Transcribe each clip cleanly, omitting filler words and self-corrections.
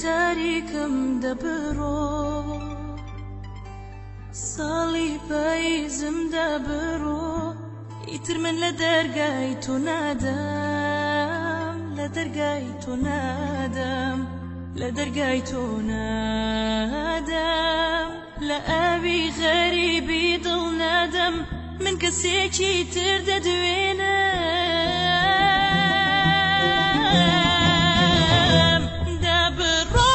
تاریکم دەبڕۆ ساڵی پاییزم دەبڕۆ ئیتر من لە دەرگای تۆ نادەم لە دەرگای تۆ نادەم لە دەرگای تۆ نادەم لە ئاوی غەریبی دڵ نادەم من کەسێکی تر دەدوێنم دەبڕۆ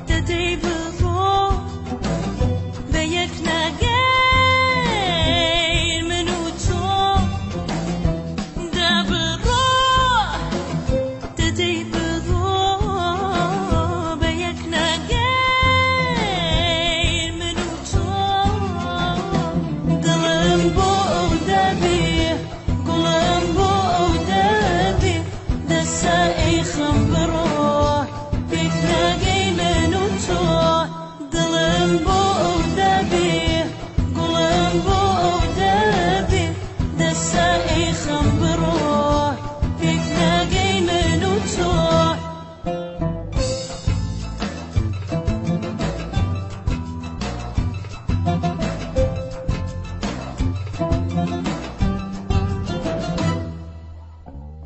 دەدەی بڕۆ بە یەک ناگەیر من و تۆ دەبڕۆ دەدەی بڕۆ بە یەک ناگەیر من و تۆ دڵم بۆ ئەو دەبێ گوڵم بۆ ئەو دەبێ دەسا ئەی خەم بڕۆ پێک ناگەی من و تۆ دڵم بۆ ئەو دەبێ گوڵم بۆ ئەو دەبێ دەسا ئەی خەم بڕۆ پێک ناگەی من و تۆ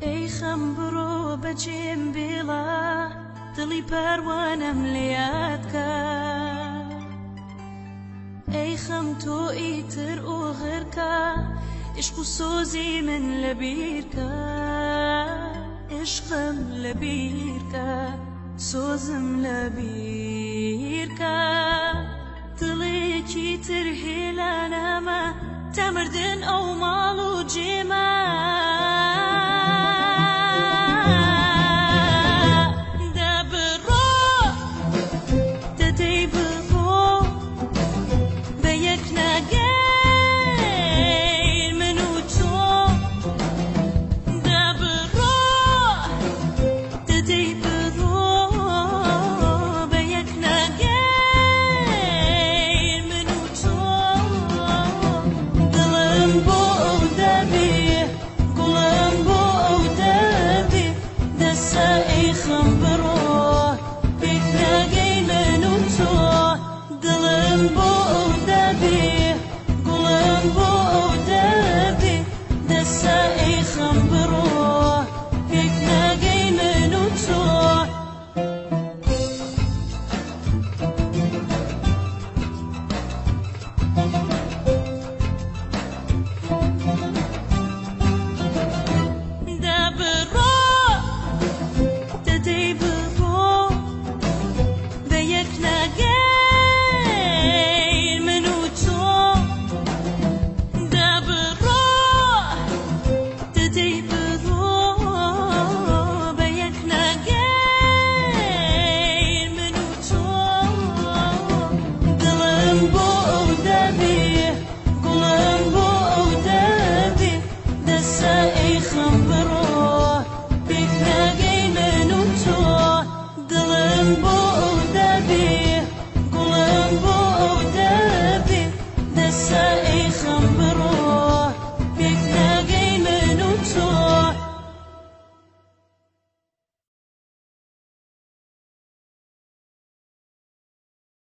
ئەی خەم بڕۆ بەجێم بێڵا دڵی پاروانەم لێ یادکە ئەی خەم تۆ ئیتر ئۆغرکە عشق و سۆزی من لەبیرکە عشقم لەبیرکە سۆزم لەبیرکە دڵێکی تر هێلا نامە تا مردن ئەو ماڵ و جێمە